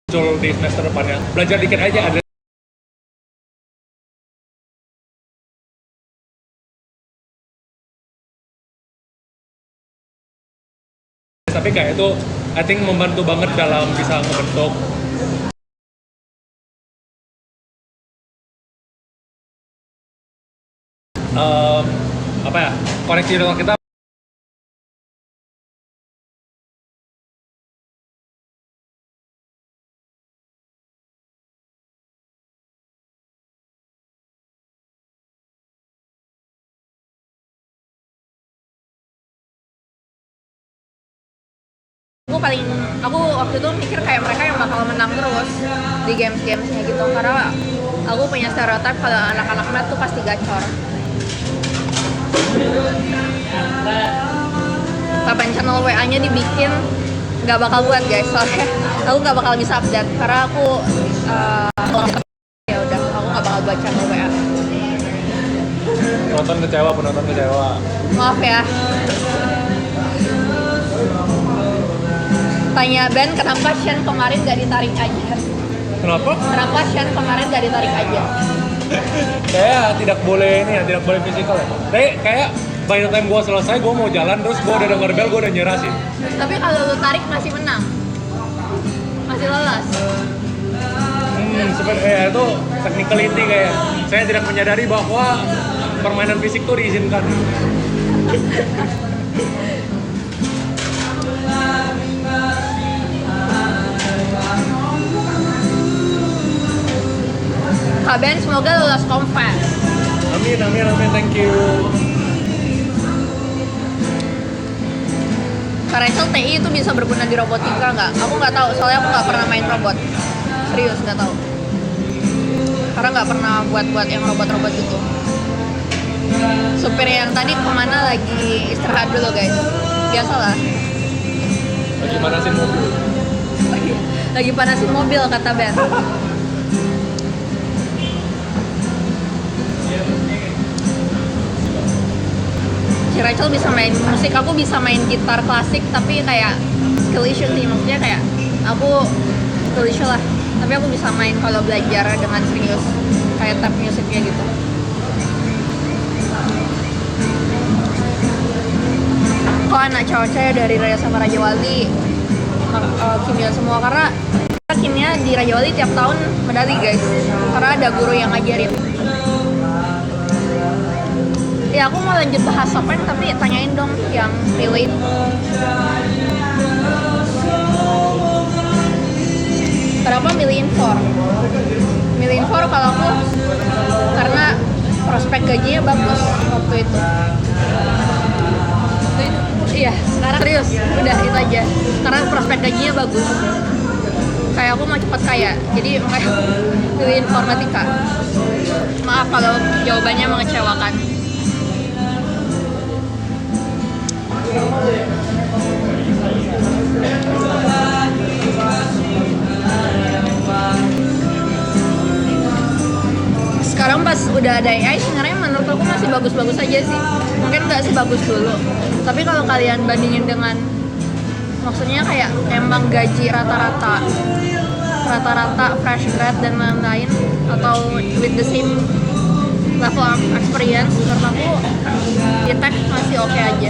muncul di semester depannya. Belajar dikit aja ada. Tapi kayak itu, I think membantu banget dalam bisa ngebentuk apa ya, koneksi otak kita. Aku waktu itu mikir kayak mereka yang bakal menang terus di games-gamesnya gitu, karena aku punya stereotip kalau anak-anak math tuh pasti gacor. Kapan channel WA-nya dibikin nggak bakal buat guys, soalnya aku nggak bakal bisa update karena aku ya udah aku nggak bakal buat channel WA. Penonton kecewa. Maaf ya. Tanya Ben, kenapa Shen kemarin gak ditarik aja? Kenapa? Kenapa Shen kemarin gak ditarik aja? Kayak tidak boleh ini ya, tidak boleh fisikal ya. Tapi kayak by the time gue selesai, gue mau jalan terus gue udah denger bel, gue udah nyerah sih. Tapi kalau lu tarik masih menang, masih lolos. Sebenarnya itu technicality kayak saya tidak menyadari bahwa permainan fisik tuh diizinkan. Kak Ben, semoga lulus Kompas. Amin, thank you. Kak Rachel, TI itu bisa berguna di robotika nggak? Aku nggak tahu, soalnya aku nggak pernah main robot. Serius, nggak tahu. Karena nggak pernah buat yang robot-robot gitu. Supir yang tadi kemana lagi istirahat dulu guys. Biasalah. Lagi panasin mobil. Lagi panasin mobil kata Ben. Si Rachel bisa main musik, aku bisa main gitar klasik tapi kayak skill issue sih, maksudnya kayak aku skill issue lah, tapi aku bisa main kalau belajar dengan serius kayak tab musiknya gitu. Kok anak cowok-cowok dari Raya sama Raja Wali kimia semua, karena kimia di Raja Wali tiap tahun medali guys, karena ada guru yang ngajarin. Ya aku mau lanjut bahas Chopin, tapi tanyain dong yang relate. Kenapa milih Infor? Milih Infor kalau aku karena prospek gajinya bagus waktu itu. Iya, sekarang serius, udah itu aja. Karena prospek gajinya bagus. Kayak aku mau cepet kaya, jadi makanya pilih informatika. Maaf kalau jawabannya mengecewakan. Sekarang pas udah ada AI, sebenarnya menurut aku masih bagus-bagus aja sih. Mungkin nggak sebagus dulu, tapi kalau kalian bandingin dengan, maksudnya kayak emang gaji rata-rata fresh grad dan lain-lain, atau with the same level of experience, menurut aku di tech masih oke aja.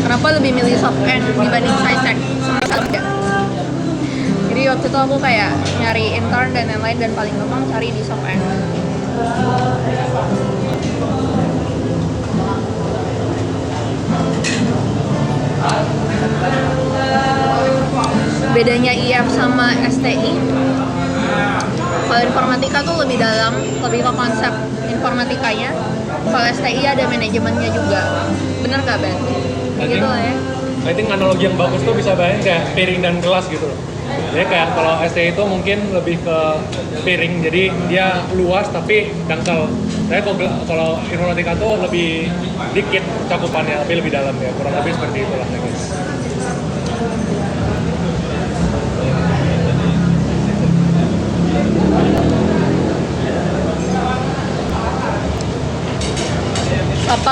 Kenapa lebih milih soft end dibanding sci-tech? Jadi waktu itu aku kayak nyari intern dan lain-lain, dan paling gampang cari di soft end. Bedanya IF sama STI, kalau informatika tuh lebih dalam, lebih ke konsep informatikanya. Kalau STI ada manajemennya juga. Bener gak Ben? Gitu lah ya. I think analogi yang bagus tuh bisa bayangin kayak piring dan gelas gitu loh. Jadi kayak kalau STI itu mungkin lebih ke piring, jadi dia luas tapi dangkal. Tapi kalau informatika tuh lebih dikit cakupannya, tapi lebih dalam ya. Kurang lebih seperti itulah guys.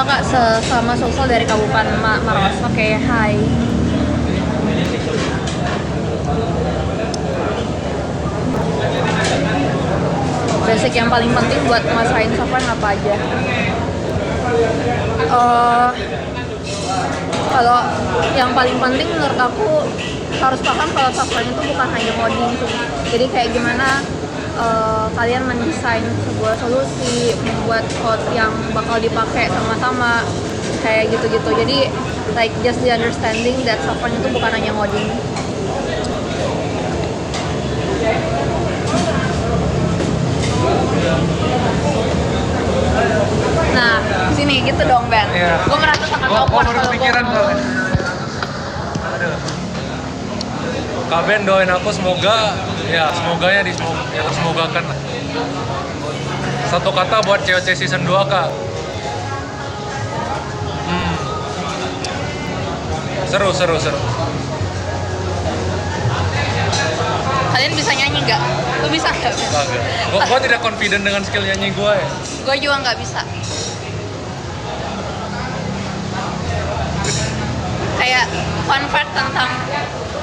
Kak, sesama Sulsel dari Kabupaten Maros. Oke, hai. Basic yang paling penting buat ngerasain software apa aja? Kalau yang paling penting menurut aku harus paham kalau software itu bukan hanya coding sih. Jadi kayak gimana kalian mendesain sebuah solusi, membuat code yang bakal dipakai sama-sama kayak gitu-gitu. Jadi like just the understanding that software itu bukan hanya coding. Nah, sini gitu dong Ben. Iya. Gue merasa sangat Gua awkward baru kalau kepikiran gue soalnya. Aduh. Kak Ben doain aku semoga semoganya tersemogakan. Satu kata buat COC season 2 Kak. Seru. Kalian bisa nyanyi nggak? Lu bisa nggak? Gue tidak confident dengan skill nyanyi gue ya. Gue juga nggak bisa. Kayak fun fact tentang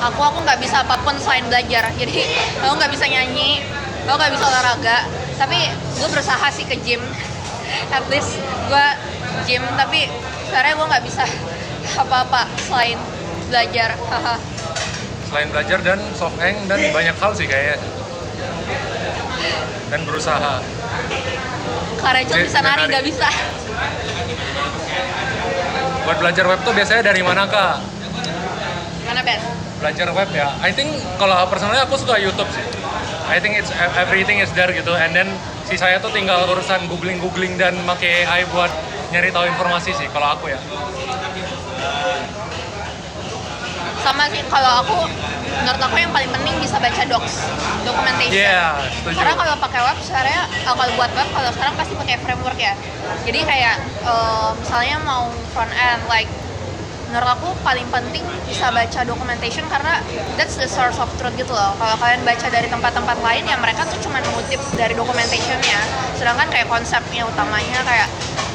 aku nggak bisa apapun selain belajar. Jadi aku nggak bisa nyanyi, aku nggak bisa olahraga. Tapi gue berusaha sih ke gym. At least gue gym, tapi sebenarnya gue nggak bisa apa-apa selain belajar. Selain belajar dan soft eng dan banyak hal sih kayaknya. Dan berusaha. Kak Rachel bisa nari, nggak bisa. Buat belajar web tuh biasanya dari mana Kak? Mana Ben? Belajar web ya. I think kalau personalnya aku suka YouTube sih. I think everything is there gitu. And then sisanya tuh tinggal urusan googling dan pakai AI buat nyari tahu informasi sih kalau aku ya. Sama sih, kalau aku menurut aku yang paling penting bisa baca documentation. Iya, setuju. Karena kalau pakai web sebenarnya kalau buat web kalau sekarang pasti pakai framework ya. Jadi kayak misalnya mau front end, like menurut aku paling penting bisa baca documentation karena that's the source of truth gitu loh. Kalau kalian baca dari tempat-tempat lain ya mereka tuh cuma mengutip dari documentationnya. Sedangkan kayak konsepnya utamanya kayak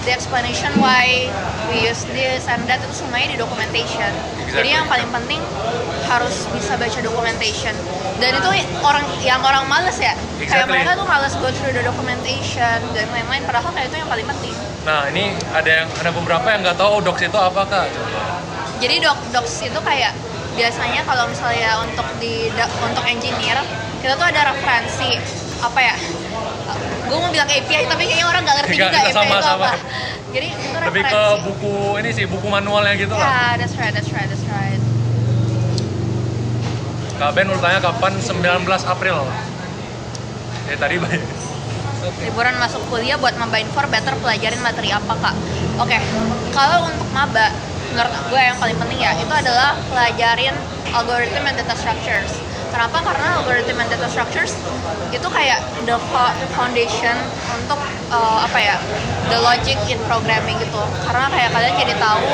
the explanation why we use this and that itu semuanya di documentation. Exactly. Jadi yang paling penting harus bisa baca documentation. Dan itu orang males ya. Exactly. Kayak mereka tuh males go through the documentation dan lain-lain. Padahal kayak itu yang paling penting. Nah ini ada beberapa yang nggak tahu docs itu apa Kak? Jadi docs itu kayak biasanya kalau misalnya untuk engineer kita tuh ada referensi apa ya? Gue mau bilang API tapi kayaknya orang nggak ngerti juga API itu apa. Jadi itu referensi. Lebih ke buku manualnya gitu lah. Yeah, that's right. Kak Ben ultahnya kapan? 19 April. Tadi banyak. Liburan masuk kuliah buat maba Infor better pelajarin materi apa Kak? Oke, kalau untuk maba menurut gue yang paling penting ya itu adalah pelajarin algorithm and data structures. Kenapa? Karena algorithm and data structures itu kayak the foundation untuk the logic in programming gitu. Karena kayak kalian jadi tahu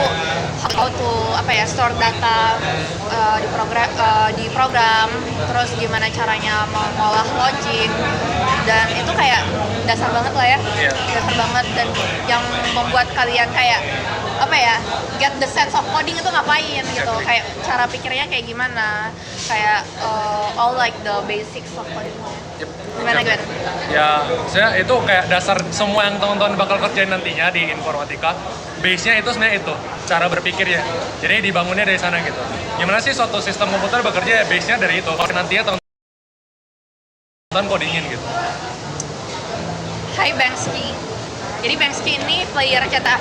how to store data di program, terus gimana caranya mengolah logic, dan itu kayak dasar banget lah ya. Yeah. Dasar banget dan yang membuat kalian kayak get the sense of coding itu ngapain gitu, kayak cara pikirnya kayak gimana, kayak all like the basics of coding. Gimana Glenn? Ya, sebenarnya itu kayak dasar semua yang teman-teman bakal kerjain nantinya di informatika. Base-nya itu sebenarnya itu, cara berpikirnya. Jadi dibangunnya dari sana gitu. Gimana sih suatu sistem komputer bekerja ya base-nya dari itu. Kalau nantinya teman-teman codingin gitu. Hai Banksy. Jadi Banksy ini player CTF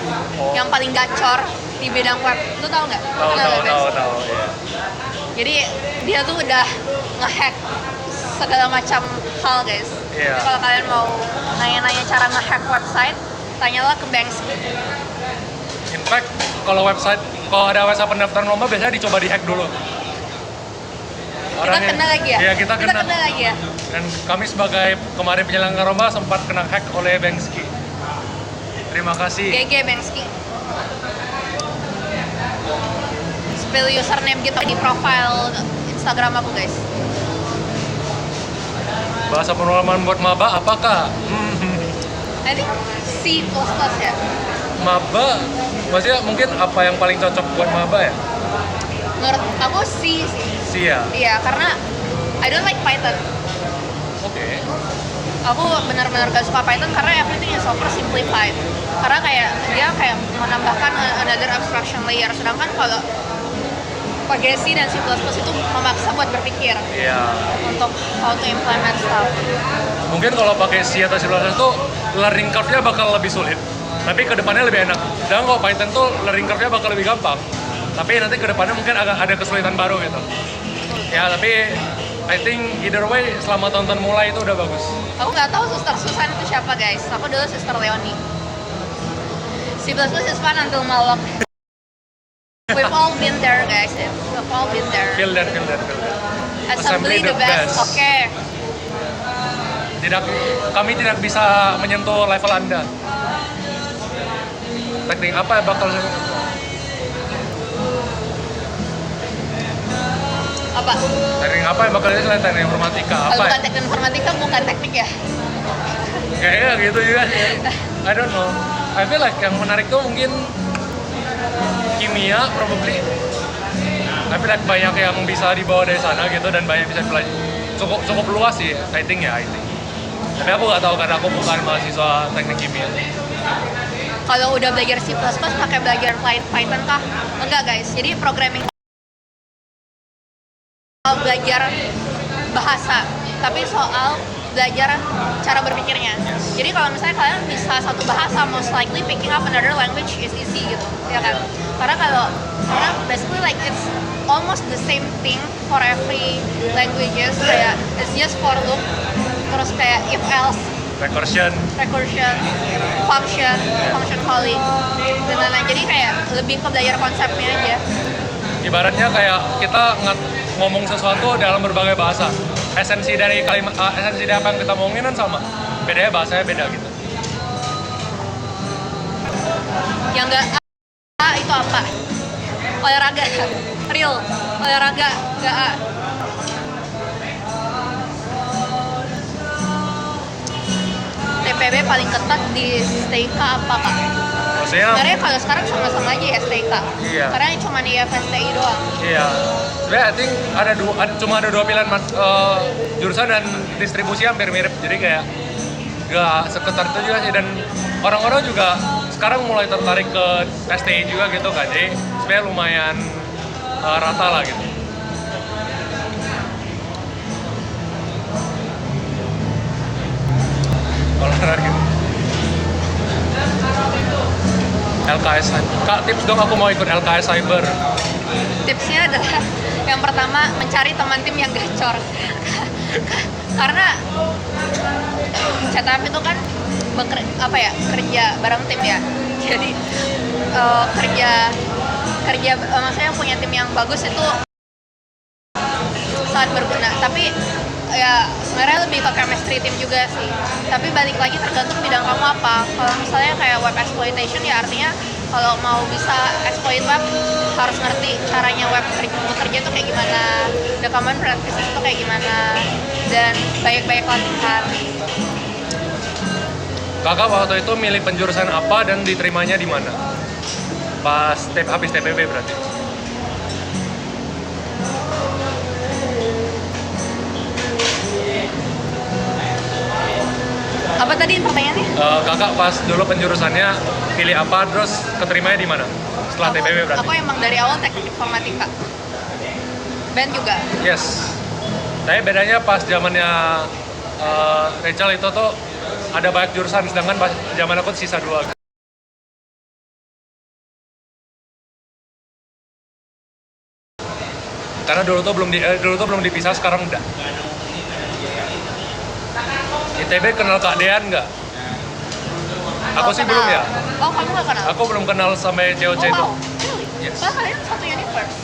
yang paling gacor di bidang web. Lu tau nggak? Tahu. Iya. Jadi dia tuh udah ngehack segala macam hal guys. Iya. Jadi kalau kalian mau nanya-nanya cara ngehack website, tanyalah ke Banksy. In fact, kalau ada website pendaftaran lomba biasanya dicoba dihack dulu. Kita kena lagi ya? Iya, kita kena lagi ya? Dan kami sebagai kemarin penyelenggara lomba sempat kena hack oleh Banksy. Terima kasih. GG Banksy. Spill username gitu di profile Instagram aku guys. Bahasa pengalaman buat maba apakah? I think C++ ya? maba, maksudnya mungkin apa yang paling cocok buat maba ya? Menurut aku sih. Sia. Iya, karena I don't like Python. Oke. Aku benar-benar gak suka Python karena everything is over simplified. Karena kayak dia kayak menambahkan another abstraction layer. Sedangkan kalau pakai C dan C++ itu memaksa buat berpikir Iya. untuk how to implement stuff. Mungkin kalau pakai C atau C++ tuh learning curve-nya bakal lebih sulit, tapi kedepannya lebih enak. Dan kalau Python tuh learning curve-nya bakal lebih gampang, tapi nanti kedepannya mungkin agak ada kesulitan baru gitu. Ya, tapi I think either way selama tonton mulai itu udah bagus. Aku nggak tahu Suster Susan itu siapa guys. Aku dulu Suster Leonie. C++ is fun until malok. We've all been there guys. We've all been there. Feel that. Assembly the best. Oke. Kami tidak bisa menyentuh level Anda. Teknik apa yang bakal Apa? teknik apa yang bakal selain teknik informatika? Kalau Apa? bukan teknik informatika bukan teknik ya. Kayaknya gitu juga. I don't know. I feel like yang menarik tuh mungkin kimia probably. I feel like banyak yang bisa dibawa dari sana gitu dan banyak bisa belajar. Cukup luas sih, I think. Tapi aku nggak tahu karena aku bukan mahasiswa teknik kimia. Kalau udah belajar C++ pakai belajar Python kah? Enggak guys. Jadi programming belajar bahasa, tapi soal belajar cara berpikirnya. Jadi kalau misalnya kalian bisa satu bahasa, most likely picking up another language is easy gitu, ya kan? Karena basically like it's almost the same thing for every languages. Kayak it's just for loop, terus kayak if else, Recursion. function calling, dan lain-lain. Jadi kayak lebih ke belajar konsepnya aja. Ibaratnya kayak kita ngomong sesuatu dalam berbagai bahasa. Esensi dari esensi dari apa yang kita ngomongin kan sama. Bedanya bahasanya beda gitu. Yang enggak A itu apa? Olahraga, real. Olahraga, enggak A. TPB paling ketat di STK apa kak? Maksudnya, Sebenarnya kalau sekarang sama-sama aja ya STK. Iya. Karena cuma di FSTI doang. iya. Sebenarnya I think cuma ada dua pilihan jurusan dan distribusi hampir mirip. Jadi kayak gak seketat itu juga sih. Dan orang-orang juga sekarang mulai tertarik ke STI juga gitu kan. Jadi sebenarnya lumayan rata lah gitu. Olahraga. LKS Kak, tips dong, aku mau ikut LKS Cyber. Tipsnya adalah yang pertama mencari teman tim yang gacor. Karena CTF itu kan kerja bareng tim ya. Jadi kerja maksudnya punya tim yang bagus itu sangat berguna. Tapi ya sebenarnya lebih ke chemistry tim juga sih. Tapi balik lagi tergantung bidang kamu apa. Kalau misalnya kayak web exploitation ya artinya kalau mau bisa exploit web harus ngerti caranya web bekerja itu kayak gimana, the common practices itu kayak gimana, dan banyak-banyak latihan. Kakak waktu itu milih penjurusan apa dan diterimanya di mana? Pas habis TPB berarti. Apa tadi pertanyaannya? Kakak pas dulu penjurusannya pilih apa terus keterimanya di mana? Setelah TPB berarti. Aku emang dari awal teknik informatika. Ben juga. Yes. Tapi bedanya pas zamannya Rachel itu tuh ada banyak jurusan, sedangkan pas zaman aku sisa 2. Karena dulu tuh belum dipisah, sekarang udah. ITB kenal Kak Dean nggak? Aku sih kenal. belum ya. Oh, kamu nggak kenal? Aku belum kenal sampai COC itu. Oh, wow. Really? Yes. Soalnya kalian satu universe.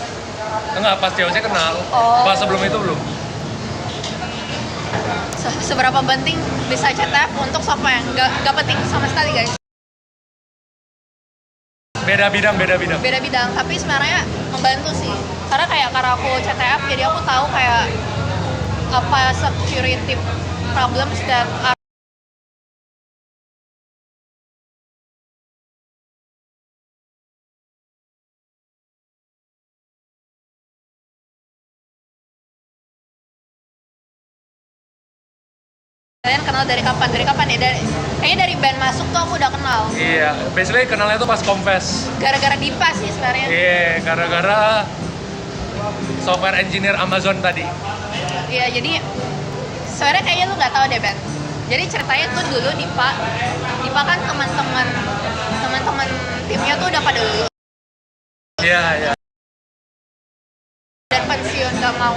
Enggak, pas COC kenal. Oh. Pas sebelum itu belum. Seberapa penting bisa CTF untuk software? Gak penting sama sekali guys. Beda bidang. Beda bidang, tapi sebenarnya membantu sih. Karena aku CTF, jadi aku tahu kayak apa security problems that are Kalian kenal dari kapan? Dari kapan ya? Kayaknya dari band masuk tuh aku udah kenal. Iya, basically kenalnya tuh pas Confess. Gara-gara Dipa sih sebenarnya. Iya, gara-gara software engineer Amazon tadi. Iya, jadi sebenarnya kayaknya lu nggak tahu deh, Ben. Jadi ceritanya tuh dulu Dipa kan teman-teman timnya tuh udah pada lulus Iya, iya. dan pensiun, nggak mau.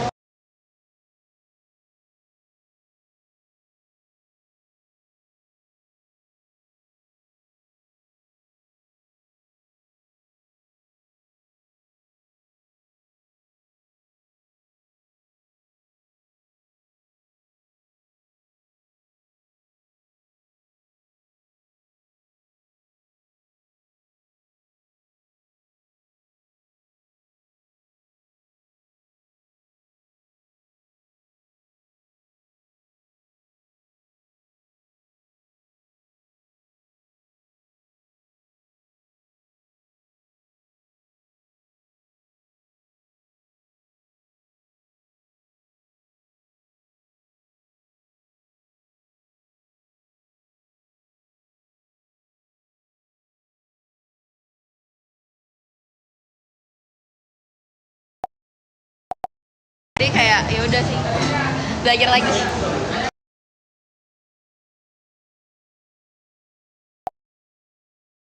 Jadi kayak ya udah sih, belajar lagi.